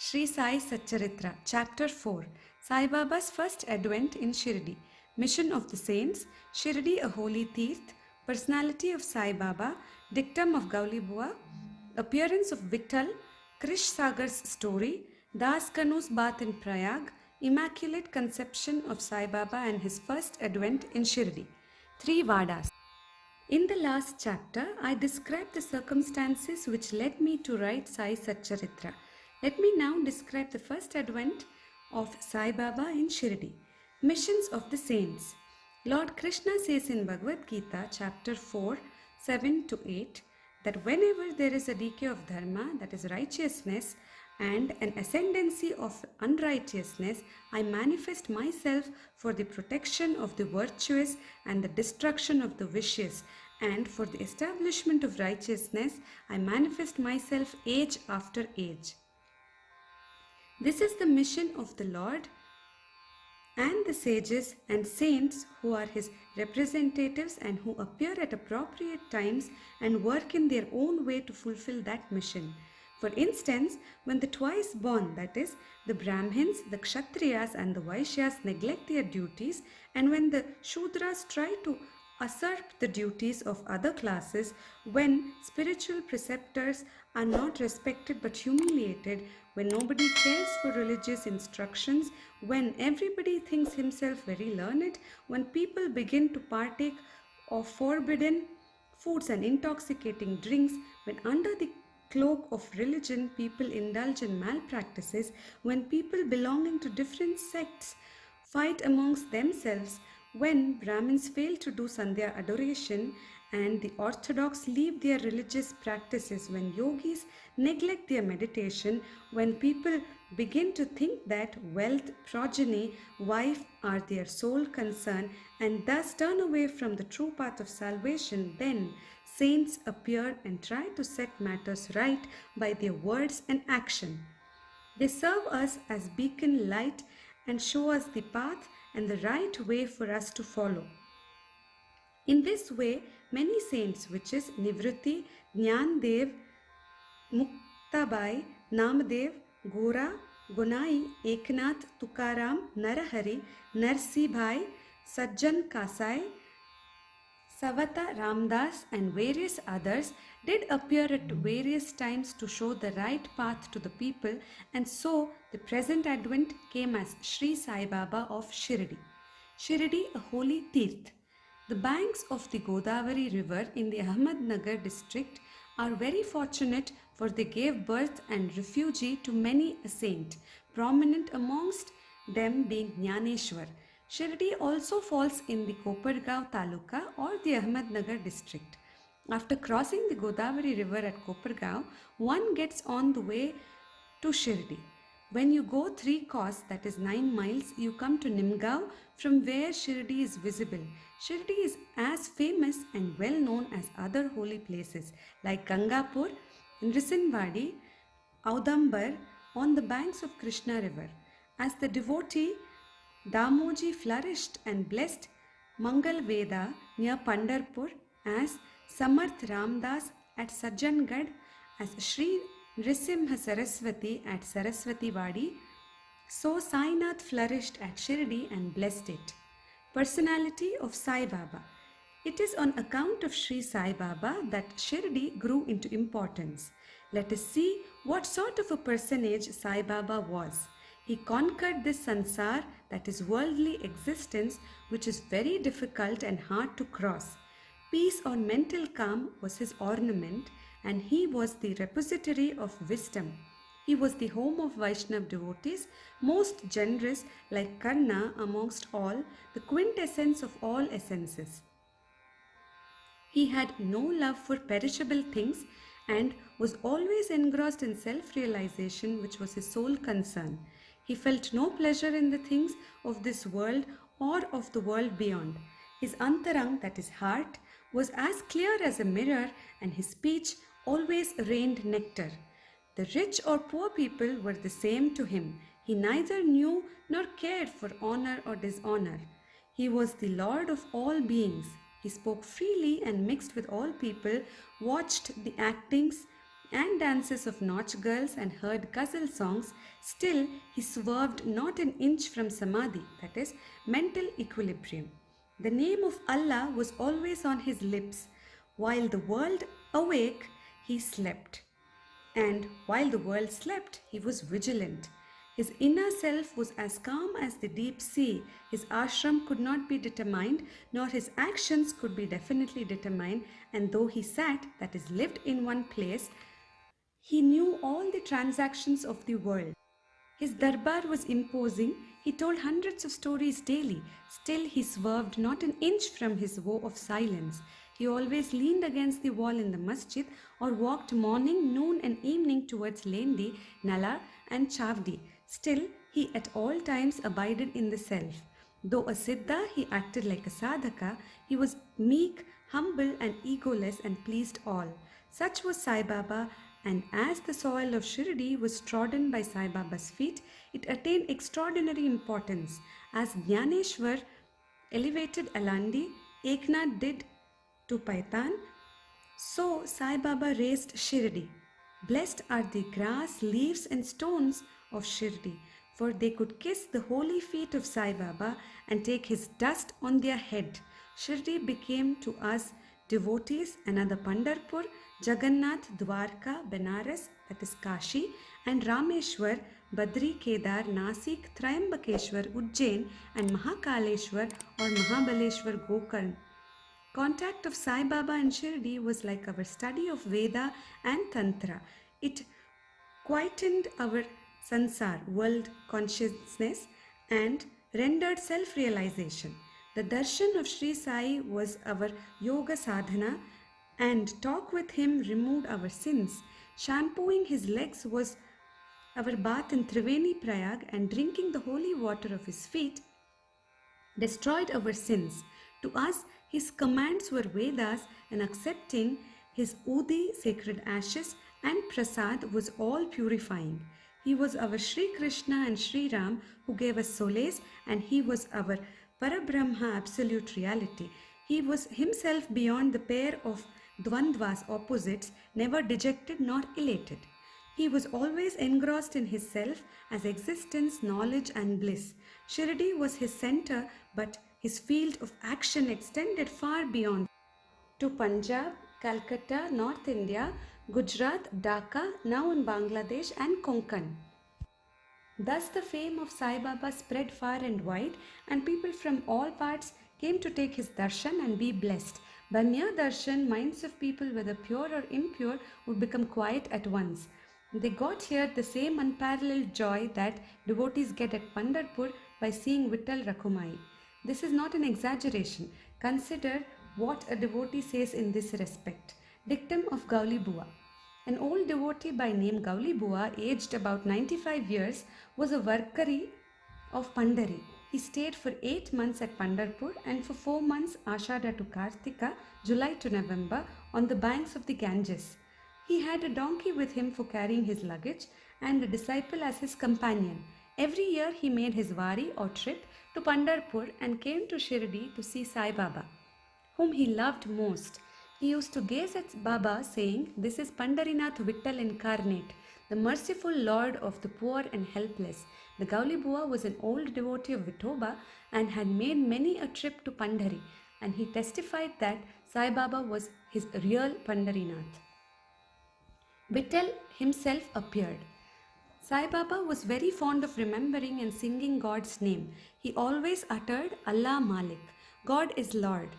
Sri Sai Satcharitra, Chapter 4, Sai Baba's First Advent in Shirdi, Mission of the Saints, Shirdi a Holy Teerth, Personality of Sai Baba, Dictum of Gauli Bua, Appearance of Vittal, Krish Sagar's Story, Das Kanu's Bath in Prayag, Immaculate Conception of Sai Baba and his First Advent in Shirdi. 3 Vadas. In the last chapter, I described the circumstances which led me to write Sai Satcharitra. Let me now describe the first advent of Sai Baba in Shirdi. Missions of the Saints. Lord Krishna says in Bhagavad Gita, chapter 4, 7 to 8, that whenever there is a decay of dharma, that is righteousness, and an ascendancy of unrighteousness, I manifest myself for the protection of the virtuous and the destruction of the vicious, and for the establishment of righteousness, I manifest myself age after age. This is the mission of the Lord and the sages and saints who are his representatives and who appear at appropriate times and work in their own way to fulfill that mission. For instance, when the twice born, that is, the Brahmins, the Kshatriyas and the Vaishyas neglect their duties, and when the Shudras try to usurp the duties of other classes, when spiritual preceptors are not respected but humiliated, when nobody cares for religious instructions, when everybody thinks himself very learned, when people begin to partake of forbidden foods and intoxicating drinks, when under the cloak of religion people indulge in malpractices, when people belonging to different sects fight amongst themselves, when Brahmins fail to do Sandhya adoration and the Orthodox leave their religious practices, when yogis neglect their meditation, when people begin to think that wealth, progeny, wife are their sole concern and thus turn away from the true path of salvation, then saints appear and try to set matters right by their words and action. They serve us as beacon light and show us the path and the right way for us to follow. In this way, many saints, which is Nivritti, Jnandev, Muktabai, Namadev, Gora, Gunai, Eknath, Tukaram, Narahari, Narsibhai, Sajjan Kasai, Savata Ramdas and various others did appear at various times to show the right path to the people, and so the present advent came as Sri Sai Baba of Shirdi. Shirdi, a holy teerth. The banks of the Godavari river in the Ahmednagar district are very fortunate, for they gave birth and refuge to many a saint, prominent amongst them being Jnaneshwar. Shirdi also falls in the Kopargaon Taluka or the Ahmednagar district. After crossing the Godavari river at Kopargaon, one gets on the way to Shirdi. When you go 3 kos, that is 9 miles, you come to Nimgaon, from where Shirdi is visible. Shirdi is as famous and well known as other holy places like Gangapur, Nrisinvadi, Audambar on the banks of Krishna river. As the devotee Damoji flourished and blessed Mangal Veda near Pandarpur, as Samarth Ramdas at Sajjangad, as Sri Nrisimha Saraswati at Saraswati Vadi, so Sainath flourished at Shirdi and blessed it. Personality of Sai Baba. It is on account of Sri Sai Baba that Shirdi grew into importance. Let us see what sort of a personage Sai Baba was. He conquered this sansar, that is worldly existence, which is very difficult and hard to cross. Peace or mental calm was his ornament, and he was the repository of wisdom. He was the home of Vaishnav devotees, most generous like Karna amongst all, the quintessence of all essences. He had no love for perishable things and was always engrossed in self-realization, which was his sole concern. He felt no pleasure in the things of this world or of the world beyond. His antarang, that is heart, was as clear as a mirror, and his speech always rained nectar. The rich or poor people were the same to him. He neither knew nor cared for honor or dishonor. He was the Lord of all beings. He spoke freely and mixed with all people, watched the actings and dances of Nautch girls and heard ghazal songs, still he swerved not an inch from samadhi, that is, mental equilibrium. The name of Allah was always on his lips. While the world awake, he slept. And while the world slept, he was vigilant. His inner self was as calm as the deep sea. His ashram could not be determined, nor his actions could be definitely determined. And though he sat, that is, lived in one place, he knew all the transactions of the world. His darbar was imposing. He told hundreds of stories daily. Still, he swerved not an inch from his vow of silence. He always leaned against the wall in the masjid or walked morning, noon, and evening towards Lendi, Nala, and Chavdi. Still, he at all times abided in the self. Though a siddha, he acted like a sadhaka. He was meek, humble, and egoless, and pleased all. Such was Sai Baba, and as the soil of Shirdi was trodden by Sai Baba's feet, it attained extraordinary importance. As Jnaneshwar elevated Alandi, Eknath did to Paitan, so Sai Baba raised Shirdi. Blessed are the grass, leaves, and stones of Shirdi, for they could kiss the holy feet of Sai Baba and take his dust on their head. Shirdi became to us devotees another Pandharpur, Jagannath, Dwarka, Benares, that is Kashi, and Rameshwar, Badri, Kedar, Nasik, Triambakeshwar, Ujjain, and Mahakaleshwar or Mahabaleshwar Gokarn. Contact of Sai Baba and Shirdi was like our study of Veda and Tantra. It quietened our sansar, world consciousness, and rendered self-realization. The darshan of Sri Sai was our yoga sadhana, and talk with him removed our sins. Shampooing his legs was our bath in Triveni Prayag, and drinking the holy water of his feet destroyed our sins. To us, his commands were Vedas, and accepting his Udi, sacred ashes, and Prasad was all purifying. He was our Sri Krishna and Sri Ram who gave us solace, and he was our Parabrahma, absolute reality. He was himself beyond the pair of Dvandvas, opposites, never dejected nor elated. He was always engrossed in his self as existence, knowledge, and bliss. Shirdi was his center, but his field of action extended far beyond to Punjab, Calcutta, North India, Gujarat, Dhaka, now in Bangladesh, and Konkan. Thus, the fame of Sai Baba spread far and wide, and people from all parts came to take his darshan and be blessed. By mere darshan, minds of people, whether pure or impure, would become quiet at once. They got here the same unparalleled joy that devotees get at Pandharpur by seeing Vittal Rakhumai. This is not an exaggeration. Consider what a devotee says in this respect. Dictum of Gauli Bua. An old devotee by name Gauli Bua, aged about 95 years, was a Varkari of Pandari. He stayed for 8 months at Pandharpur and for 4 months Ashada to Kartika, July to November, on the banks of the Ganges. He had a donkey with him for carrying his luggage and a disciple as his companion. Every year he made his wari or trip to Pandharpur and came to Shirdi to see Sai Baba, whom he loved most. He used to gaze at Baba saying, "This is Pandarinath Vittal incarnate, the merciful Lord of the poor and helpless." The Gauli Bua was an old devotee of Vithoba and had made many a trip to Pandari, and he testified that Sai Baba was his real Pandarinath. Vittal himself appeared. Sai Baba was very fond of remembering and singing God's name. He always uttered Allah Malik, God is Lord,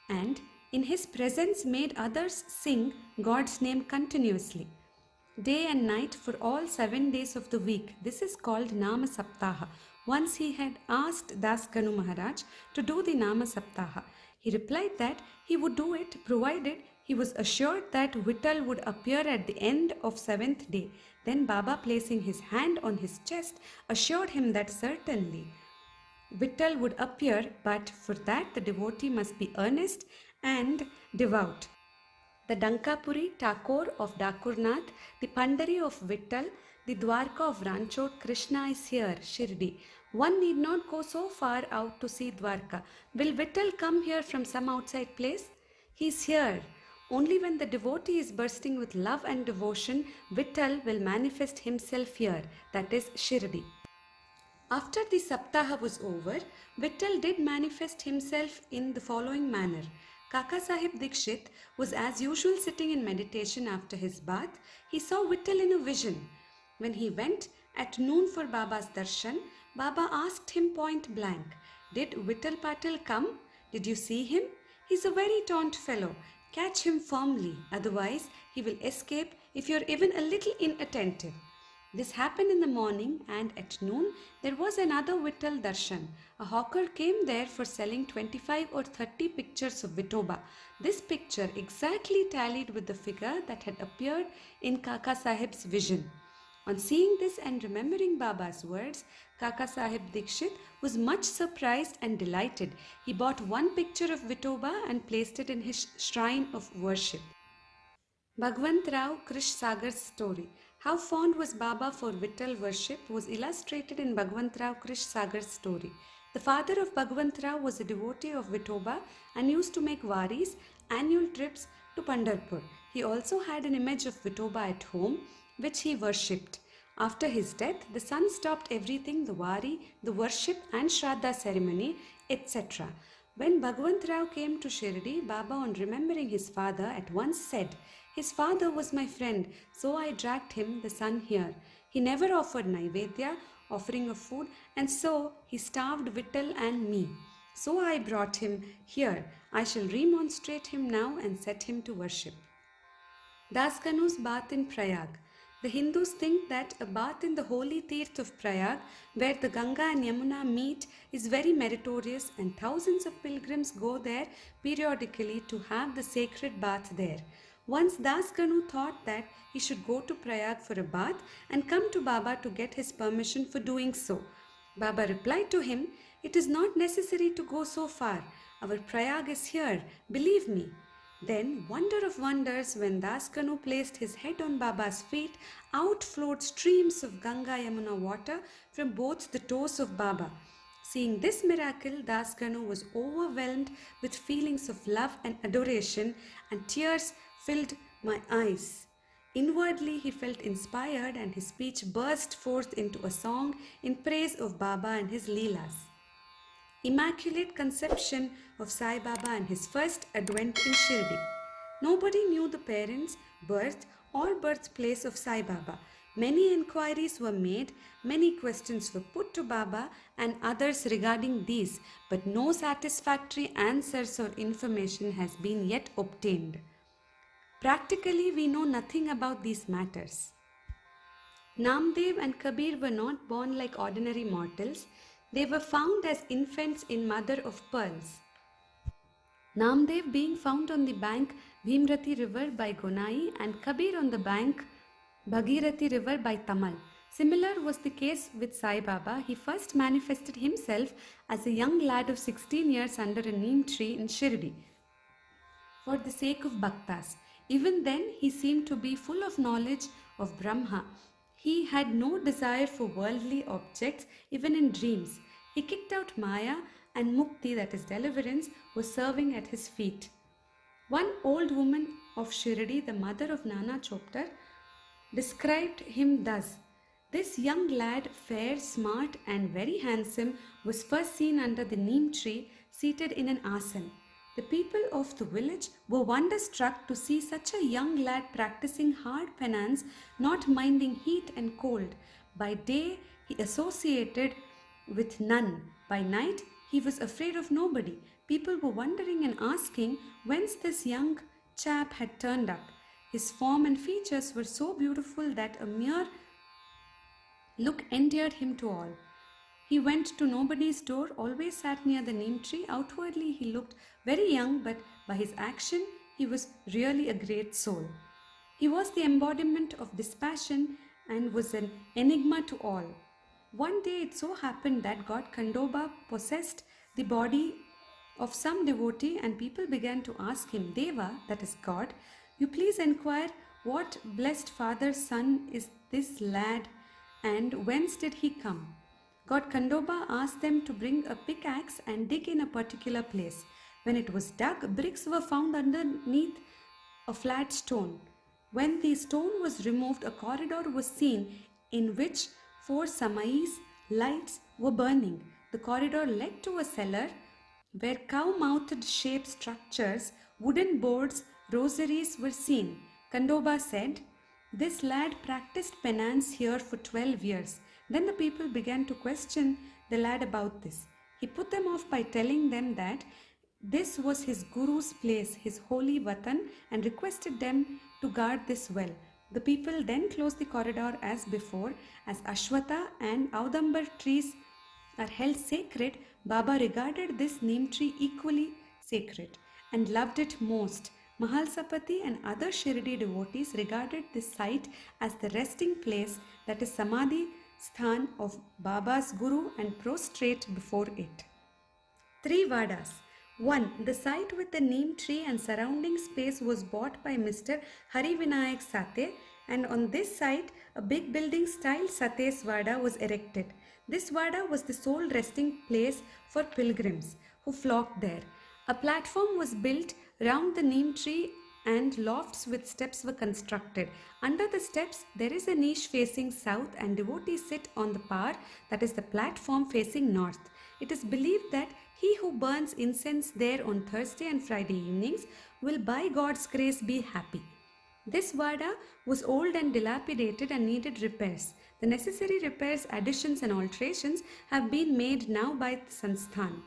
and in his presence made others sing God's name continuously, day and night for all 7 days of the week. This is called Nama Saptaha. Once he had asked Das Ganu Maharaj to do the Nama Saptaha. He replied that he would do it provided he was assured that Vittal would appear at the end of 7th day. Then Baba, placing his hand on his chest, assured him that certainly Vittal would appear, but for that the devotee must be earnest and devout. The Dankapuri Thakur of Dakurnath, the Pandari of Vittal, the Dwarka of Ranchot, Krishna is here, Shirdi. One need not go so far out to see Dwarka. Will Vittal come here from some outside place? He is here. Only when the devotee is bursting with love and devotion, Vittal will manifest himself here, that is Shirdi. After the Saptaha was over, Vittal did manifest himself in the following manner. Kaka Sahib Dikshit was as usual sitting in meditation after his bath. He saw Vittal in a vision. When he went at noon for Baba's darshan, Baba asked him point blank, "Did Vittal Patil come? Did you see him? He's a very taunt fellow. Catch him firmly, otherwise he will escape if you're even a little inattentive." This happened in the morning, and at noon there was another Vittal Darshan. A hawker came there for selling 25 or 30 pictures of Vitoba. This picture exactly tallied with the figure that had appeared in Kaka Sahib's vision. On seeing this and remembering Baba's words, Kaka Sahib Dikshit was much surprised and delighted. He bought one picture of Vitoba and placed it in his shrine of worship. Bhagwant Rao Krish Sagar's story. How fond was Baba for Vittal worship was illustrated in Bhagwant Rao Krish Sagar's story. The father of Bhagwant Rao was a devotee of Vitoba and used to make waris, annual trips to Pandharpur. He also had an image of Vitoba at home, which he worshipped. After his death, the son stopped everything, the wari, the worship and Shraddha ceremony, etc. When Bhagwant Rao came to Shirdi, Baba, on remembering his father, at once said, "His father was my friend, so I dragged him, the son, here. He never offered Naivedya, offering of food, and so he starved Vittal and me. So I brought him here. I shall remonstrate him now and set him to worship." Das Kanu's bath in Prayag. The Hindus think that a bath in the holy Tirth of Prayag, where the Ganga and Yamuna meet, is very meritorious, and thousands of pilgrims go there periodically to have the sacred bath there. Once Das Kanu thought that he should go to Prayag for a bath and come to Baba to get his permission for doing so. Baba replied to him, "It is not necessary to go so far. Our Prayag is here, believe me." Then, wonder of wonders, when Das Kanu placed his head on Baba's feet, out flowed streams of Ganga Yamuna water from both the toes of Baba. Seeing this miracle, Das Kanu was overwhelmed with feelings of love and adoration, and tears filled my eyes. Inwardly, he felt inspired, and his speech burst forth into a song in praise of Baba and his Leelas. Immaculate Conception of Sai Baba and his first advent in Shirdi. Nobody knew the parents, birth, or birthplace of Sai Baba. Many inquiries were made, many questions were put to Baba and others regarding these, but no satisfactory answers or information has been yet obtained. Practically, we know nothing about these matters. Namdev and Kabir were not born like ordinary mortals. They were found as infants in mother of pearls. Namdev being found on the bank Bhimrati river by Gonai, and Kabir on the bank Bhagirathi river by Tamal. Similar was the case with Sai Baba. He first manifested himself as a young lad of 16 years under a neem tree in Shirdi for the sake of bhaktas. Even then, he seemed to be full of knowledge of Brahma. He had no desire for worldly objects, even in dreams. He kicked out Maya, and Mukti, that is deliverance, was serving at his feet. One old woman of Shirdi, the mother of Nana Choptar, described him thus: "This young lad, fair, smart, and very handsome, was first seen under the neem tree, seated in an asan. The people of the village were wonderstruck to see such a young lad practicing hard penance, not minding heat and cold. By day he associated with none. By night he was afraid of nobody. People were wondering and asking whence this young chap had turned up. His form and features were so beautiful that a mere look endeared him to all. He went to nobody's door, always sat near the neem tree. Outwardly he looked very young, but by his action he was really a great soul. He was the embodiment of dispassion and was an enigma to all. One day it so happened that God Khandoba possessed the body of some devotee, and people began to ask him, 'Deva, that is God, you please inquire what blessed father's son is this lad, and whence did he come?' God Khandoba asked them to bring a pickaxe and dig in a particular place. When it was dug, bricks were found underneath a flat stone. When the stone was removed, a corridor was seen in which four samais lights were burning. The corridor led to a cellar where cow-mouthed shaped structures, wooden boards, rosaries were seen. Kandoba said, "This lad practiced penance here for 12 years. Then the people began to question the lad about this. He put them off by telling them that this was his guru's place, his holy watan, and requested them to guard this well. The people then closed the corridor as before, as Ashwata and Audambar trees are held sacred. Baba regarded this neem tree equally sacred and loved it most. Mahalsapati and other Shirdi devotees regarded this site as the resting place, that is Samadhi Sthan of Baba's Guru, and prostrate before it. 3 Vadas. 1. The site with the neem tree and surrounding space was bought by Mr. Harivinayak Sate, and on this site a big building style Sate's Vada was erected. This Vada was the sole resting place for pilgrims who flocked there. A platform was built round the neem tree and lofts with steps were constructed. Under the steps there is a niche facing south and devotees sit on the par, that is the platform, facing north. It is believed that he who burns incense there on Thursday and Friday evenings will by God's grace be happy. This Vada was old and dilapidated and needed repairs. The necessary repairs, additions and alterations have been made now by the Sansthan.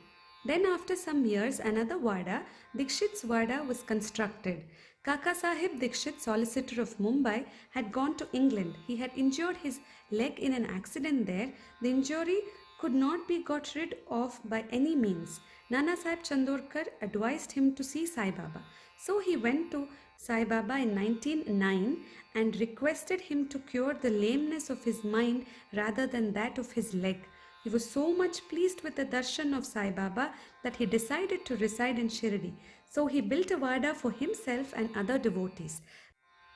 Then after some years, another Vada, Dikshit's Vada, was constructed. Kaka Sahib Dikshit, solicitor of Mumbai, had gone to England. He had injured his leg in an accident there. The injury could not be got rid of by any means. Nana Sahib Chandorkar advised him to see Sai Baba. So he went to Sai Baba in 1909 and requested him to cure the lameness of his mind rather than that of his leg. He was so much pleased with the darshan of Sai Baba that he decided to reside in Shirdi. So he built a Vada for himself and other devotees.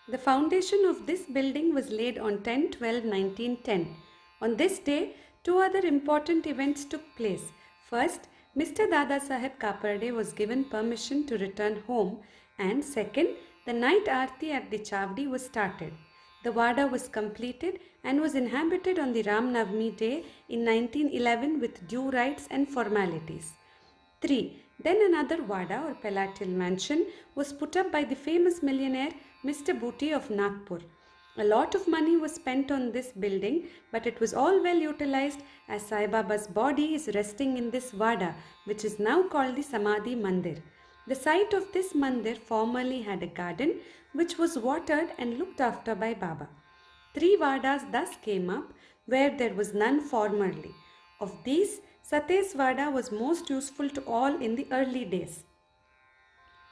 The foundation of this building was laid on 10/12/1910. On this day, two other important events took place. First, Mr. Dada Saheb Kaparade was given permission to return home, and second, the night aarti at the Chavdi was started. The Vada was completed and was inhabited on the Ram Navami day in 1911 with due rites and formalities. 3. Then another Vada or palatial mansion was put up by the famous millionaire Mr. Booty of Nagpur. A lot of money was spent on this building, but it was all well utilized, as Sai Baba's body is resting in this Vada, which is now called the Samadhi Mandir. The site of this mandir formerly had a garden which was watered and looked after by Baba. 3 Vadas thus came up where there was none formerly. Of these, Sate's Vada was most useful to all in the early days.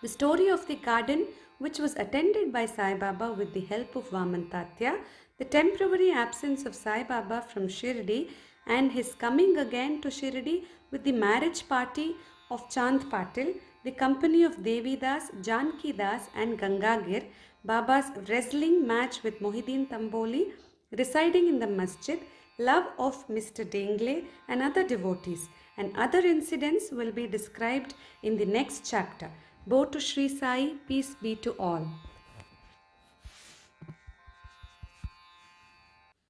The story of the garden, which was attended by Sai Baba with the help of Vamantatya, the temporary absence of Sai Baba from Shirdi and his coming again to Shirdi with the marriage party of Chand Patil, the company of Devi Das, Janki Das and Gangagir, Baba's wrestling match with Mohideen Tamboli, residing in the masjid, love of Mr. Dengle and other devotees, and other incidents will be described in the next chapter. Bo to Sri Sai, peace be to all.